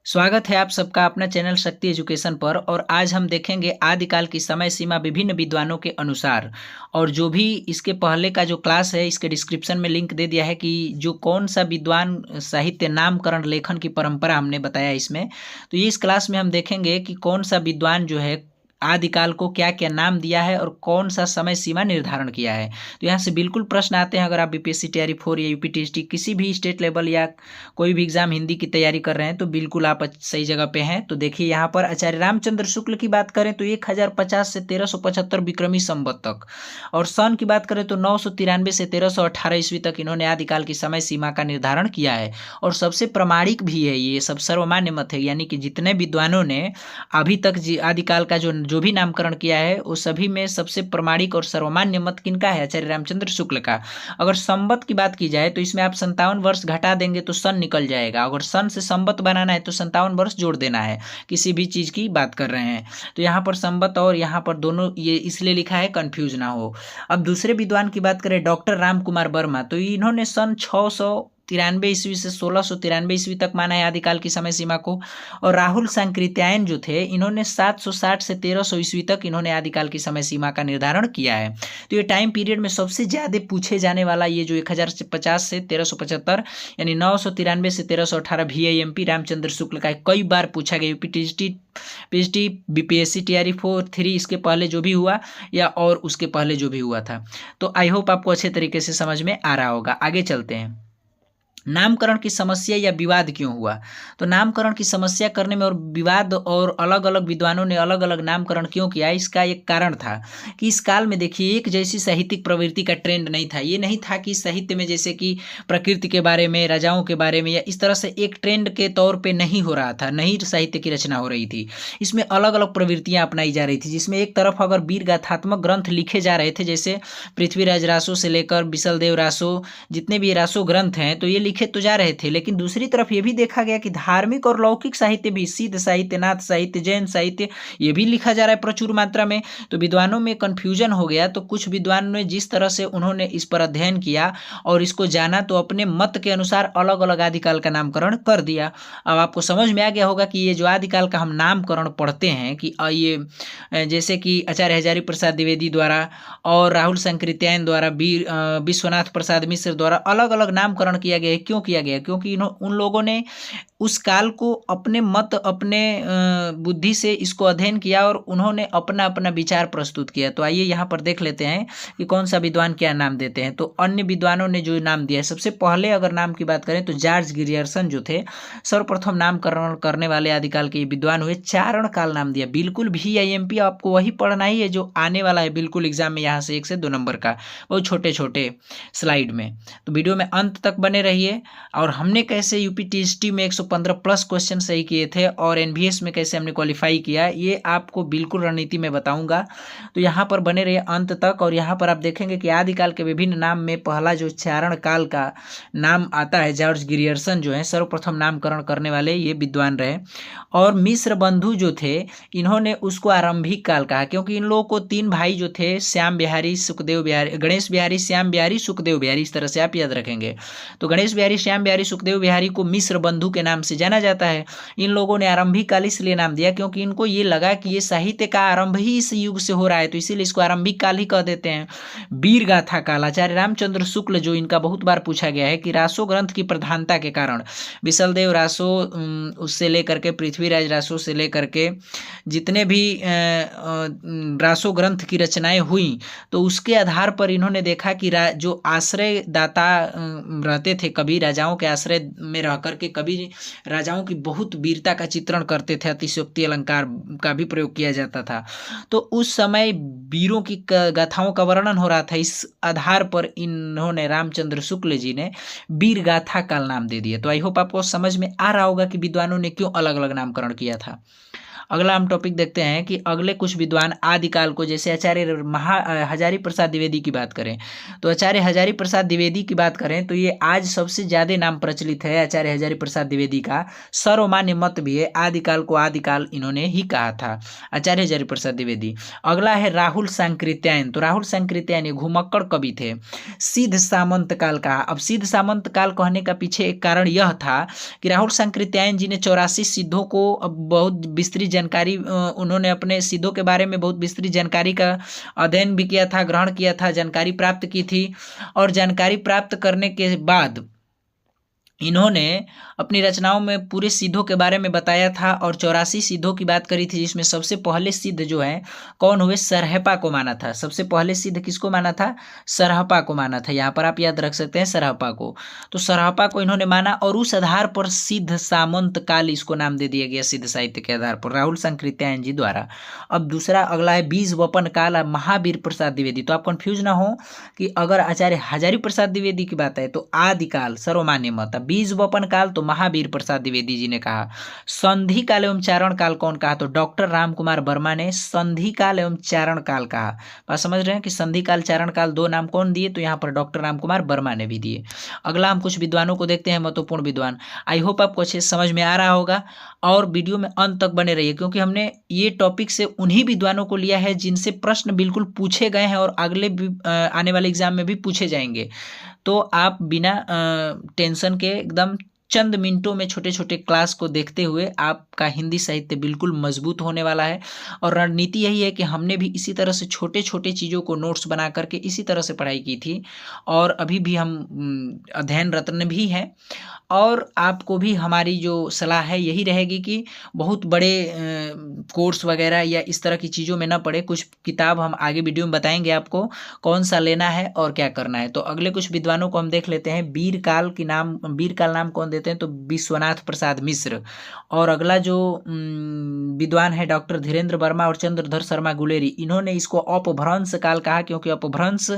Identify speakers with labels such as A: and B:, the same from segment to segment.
A: स्वागत है आप सबका अपना चैनल शक्ति एजुकेशन पर। और आज हम देखेंगे आदिकाल की समय सीमा विभिन्न विद्वानों के अनुसार। और जो भी इसके पहले का जो क्लास है इसके डिस्क्रिप्शन में लिंक दे दिया है कि जो कौन सा विद्वान साहित्य नामकरण लेखन की परंपरा हमने बताया इसमें। तो ये इस क्लास में हम देखेंगे कि कौन सा विद्वान जो है आदिकाल को क्या क्या नाम दिया है और कौन सा समय सीमा निर्धारण किया है। तो यहाँ से बिल्कुल प्रश्न आते हैं। अगर आप बीपीएससी तैयारी 4 या यूपीटीएसटी किसी भी स्टेट लेवल या कोई भी एग्जाम हिंदी की तैयारी कर रहे हैं तो बिल्कुल आप सही जगह पे हैं। तो देखिए यहाँ पर आचार्य रामचंद्र शुक्ल की बात करें तो 1050 से 1375 विक्रमी संवत तक, और सन की बात करें तो 993 से 1318 ईस्वी तक इन्होंने आदिकाल की समय सीमा का निर्धारण किया है। और सबसे प्रमाणिक भी है, ये सब सर्वमान्य मत है, यानी कि जितने विद्वानों ने अभी तक आदिकाल का जो भी नामकरण किया है वो सभी में सबसे प्रमाणिक और सर्वमान्य मत किनका है? आचार्य रामचंद्र शुक्ल का। अगर संवत की बात की जाए तो इसमें आप 57 वर्ष घटा देंगे तो सन निकल जाएगा। अगर सन से संवत बनाना है तो 57 वर्ष जोड़ देना है, किसी भी चीज की बात कर रहे हैं तो यहाँ पर संवत और यहाँ पर दोनों ये इसलिए लिखा है कंफ्यूज ना हो। अब दूसरे विद्वान की बात करें डॉक्टर राम कुमार वर्मा, तो इन्होंने सन 693 ईस्वी से 1693 ईस्वी तक माना है आदिकाल की समय सीमा को। और राहुल सांकृत्यायन जो थे इन्होंने 760 से 1300 ईस्वी तक इन्होंने आदिकाल की समय सीमा का निर्धारण किया है। तो ये टाइम पीरियड में सबसे ज्यादा पूछे जाने वाला ये जो 1050 से 1375 यानी 993 से 1318 VIMP रामचंद्र शुक्ल का कई बार पूछा गया। यूपीटीएसटी पीएचडी बीपीएससी तैयारी 4-3 इसके पहले जो भी हुआ या और उसके पहले जो भी हुआ था। तो आई होप आपको अच्छे तरीके से समझ में आ रहा होगा। आगे चलते हैं। नामकरण की समस्या या विवाद क्यों हुआ? तो नामकरण की समस्या करने में और विवाद और अलग अलग विद्वानों ने अलग अलग नामकरण क्यों किया, इसका एक कारण था कि इस काल में देखिए एक जैसी साहित्यिक प्रवृत्ति का ट्रेंड नहीं था। ये नहीं था कि साहित्य में जैसे कि प्रकृति के बारे में, राजाओं के बारे में या इस तरह से एक ट्रेंड के तौर पे नहीं हो रहा था, नहीं साहित्य की रचना हो रही थी। इसमें अलग अलग प्रवृत्तियां अपनाई जा रही थी, जिसमें एक तरफ अगर वीर गाथात्मक ग्रंथ लिखे जा रहे थे जैसे पृथ्वीराज रासो से लेकर बिसलदेव रासो, जितने भी रासो ग्रंथ हैं तो ये लिखे तो जा रहे थे, लेकिन दूसरी तरफ ये भी देखा गया कि धार्मिक और लौकिक साहित्य भी, सिद्ध साहित्य, नाथ साहित्य, जैन साहित्य ये भी लिखा जा रहा है प्रचुर मात्रा में। तो विद्वानों में कंफ्यूजन हो गया। तो कुछ विद्वानों ने जिस तरह से उन्होंने इस पर अध्ययन किया और इसको जाना तो अपने मत के अनुसार अलग अलग आदिकाल का नामकरण कर दिया। अब आपको समझ में आ गया होगा कि ये जो आदिकाल का हम नामकरण पढ़ते हैं कि ये जैसे कि आचार्य हजारी प्रसाद द्विवेदी द्वारा और राहुल सांकृत्यायन द्वारा, विश्वनाथ प्रसाद मिश्र द्वारा अलग अलग नामकरण किया गया है। क्यों किया गया? क्योंकि उन लोगों ने उस काल को अपने मत, अपने बुद्धि से इसको अध्ययन किया और उन्होंने अपना अपना विचार प्रस्तुत किया। तो आइए यहाँ पर देख लेते हैं कि कौन सा विद्वान क्या नाम देते हैं। तो अन्य विद्वानों ने जो नाम दिया है, सबसे पहले अगर नाम की बात करें तो जॉर्ज ग्रियर्सन जो थे सर्वप्रथम नामकरण करने वाले आदिकाल के विद्वान हुए। चारण काल नाम दिया। बिल्कुल VIMP आपको वही पढ़ना ही है जो आने वाला है बिल्कुल एग्जाम में, यहाँ से 1 से 2 नंबर का, बहुत छोटे छोटे स्लाइड में। तो वीडियो में अंत तक बने रहिए। और हमने कैसे यूपीटीएसटी में 115 प्लस क्वेश्चन सही किए थे और एनवीएस में कैसे हमने क्वालिफाई किया, ये आपको बिल्कुल रणनीति में बताऊंगा। तो यहाँ पर बने रहिए अंत तक। और यहाँ पर आप देखेंगे कि आदिकाल के विभिन्न नाम में पहला जो चारण काल का नाम आता है, जॉर्ज ग्रियर्सन जो है सर्वप्रथम नामकरण करने वाले ये विद्वान रहे। और मिश्र बंधु जो थे इन्होंने उसको आरंभिक काल कहा, क्योंकि इन लोगों को 3 भाई जो थे, श्याम बिहारी, सुखदेव बिहारी, गणेश बिहारी, श्याम बिहारी, सुखदेव बिहारी, इस तरह से आप याद रखेंगे। तो गणेश बिहारी, श्याम बिहारी, सुखदेव बिहारी को मिश्र बंधु के नाम से जाना जाता है। इन लोगों ने आरंभिक काल इसलिए नाम दिया क्योंकि इनको ये लगा कि ये साहित्य का आरंभ ही इस युग से हो रहा है, तो इसीलिए इसको आरंभिक काल ही कह देते हैं। वीर गाथा काल, आचार्य रामचंद्र शुक्ल जो इनका बहुत बार पूछा गया है कि रासो ग्रंथ की प्रधानता के कारण बिसलदेव रासो उससे लेकर के पृथ्वीराज रासो से लेकर के जितने भी रासो ग्रंथ की रचनाएं हुई, तो उसके आधार पर इन्होंने देखा कि जो आश्रय दाता रहते थे, कभी राजाओं के आश्रय में रह करके कभी राजाओं की बहुत वीरता का चित्रण करते थे, अतिशयोक्ति अलंकार का भी प्रयोग किया जाता था। तो उस समय वीरों की गाथाओं का वर्णन हो रहा था। इस आधार पर इन्होंने रामचंद्र शुक्ल जी ने वीर गाथा काल नाम दे दिया। तो आई होप आपको समझ में आ रहा होगा कि विद्वानों ने क्यों अलग अलग नामकरण किया था। अगला हम टॉपिक देखते हैं कि अगले कुछ विद्वान आदिकाल को, जैसे आचार्य हजारी प्रसाद द्विवेदी की बात करें तो आचार्य हजारी प्रसाद द्विवेदी की बात करें तो ये आज सबसे ज्यादा नाम प्रचलित है आचार्य हजारी प्रसाद द्विवेदी का। सर्वमान्य मत भी है, आदिकाल को आदिकाल इन्होंने ही कहा था, आचार्य हजारी प्रसाद द्विवेदी। अगला है राहुल सांकृत्यायन। तो राहुल सांकृत्यायन ये घुमक्कड़ कवि थे, सिद्ध सामंत काल कहा। अब सिद्ध सामंत काल कहने का पीछे एक कारण यह था कि राहुल सांकृत्यायन जी ने 84 सिद्धों को बहुत विस्तृत जानकारी, उन्होंने अपने सिद्धों के बारे में बहुत विस्तृत जानकारी का अध्ययन भी किया था, ग्रहण किया था, जानकारी प्राप्त की थी। और जानकारी प्राप्त करने के बाद इन्होंने अपनी रचनाओं में पूरे सिद्धों के बारे में बताया था और 84 सिद्धों की बात करी थी, जिसमें सबसे पहले सिद्ध जो है कौन हुए, सरहपा को माना था। सबसे पहले सिद्ध किसको माना था, सरहपा को माना था। यहाँ पर आप याद रख सकते हैं सरहपा को। तो सरहपा को इन्होंने माना और उस आधार पर सिद्ध सामंत काल इसको नाम दे दिया गया, सिद्ध साहित्य के आधार पर, राहुल सांकृत्यायन जी द्वारा। अब दूसरा अगला है बीज वपन काल महावीर प्रसाद द्विवेदी। तो आप कंफ्यूज ना हो कि अगर आचार्य हजारी प्रसाद द्विवेदी की बात है तो आदिकाल सर्वमान्य मत, बीज वपन काल तो महावीर प्रसाद द्विवेदी जी ने कहा। संधि काल एवं चारण काल कौन कहा, तो डॉक्टर राम कुमार वर्मा ने संधि काल एवं चारण काल कहा। बात समझ रहे हैं कि संधि काल चारण काल दो नाम कौन दिए, तो यहाँ पर डॉक्टर राम कुमार वर्मा ने भी दिए। अगला हम कुछ विद्वानों को देखते हैं, महत्वपूर्ण विद्वान। आई होप आपको अच्छे समझ में आ रहा होगा और वीडियो में अंत तक बने रहिए, क्योंकि हमने ये टॉपिक से उन्हीं विद्वानों को लिया है जिनसे प्रश्न बिल्कुल पूछे गए हैं और अगले आने वाले एग्जाम में भी पूछे जाएंगे। तो आप बिना टेंशन के एकदम चंद मिनटों में छोटे छोटे क्लास को देखते हुए आपका हिंदी साहित्य बिल्कुल मजबूत होने वाला है। और रणनीति यही है कि हमने भी इसी तरह से छोटे छोटे चीज़ों को नोट्स बना करके इसी तरह से पढ़ाई की थी और अभी भी हम अध्ययन रत्न भी हैं। और आपको भी हमारी जो सलाह है यही रहेगी कि बहुत बड़े कोर्स वगैरह या इस तरह की चीज़ों में ना पड़े। कुछ किताब हम आगे वीडियो में बताएंगे आपको कौन सा लेना है और क्या करना है। तो अगले कुछ विद्वानों को हम देख लेते हैं। वीरकाल नाम कौन देते हैं, तो विश्वनाथ प्रसाद मिश्र। और अगला जो विद्वान है डॉक्टर धीरेन्द्र वर्मा और चंद्रधर शर्मा गुलेरी, इन्होंने इसको अपभ्रंश काल कहा, क्योंकि अपभ्रंश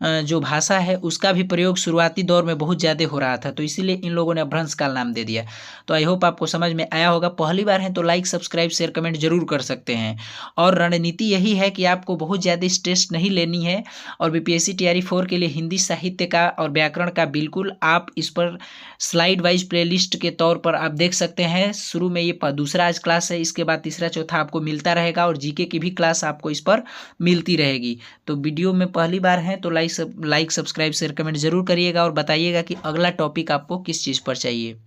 A: जो भाषा है उसका भी प्रयोग शुरुआती दौर में बहुत ज़्यादा हो रहा था, तो इसीलिए इन लोगों ने अपभ्रंश काल नाम दे दिया। तो आई होप आपको समझ में आया होगा। पहली बार है तो लाइक सब्सक्राइब शेयर कमेंट जरूर कर सकते हैं। और रणनीति यही है कि आपको बहुत ज़्यादा स्ट्रेस नहीं लेनी है और बीपीएससी तैयारी 4 के लिए हिंदी साहित्य का और व्याकरण का बिल्कुल आप इस पर स्लाइड वाइज प्लेलिस्ट के तौर पर आप देख सकते हैं। शुरू में ये दूसरा आज क्लास है, इसके बाद तीसरा चौथा आपको मिलता रहेगा और जीके की भी क्लास आपको इस पर मिलती रहेगी। तो वीडियो में पहली बार है तो लाइक सब्सक्राइब शेयर कमेंट जरूर करिएगा और बताइएगा कि अगला टॉपिक आपको किस चीज़ पर चाहिए।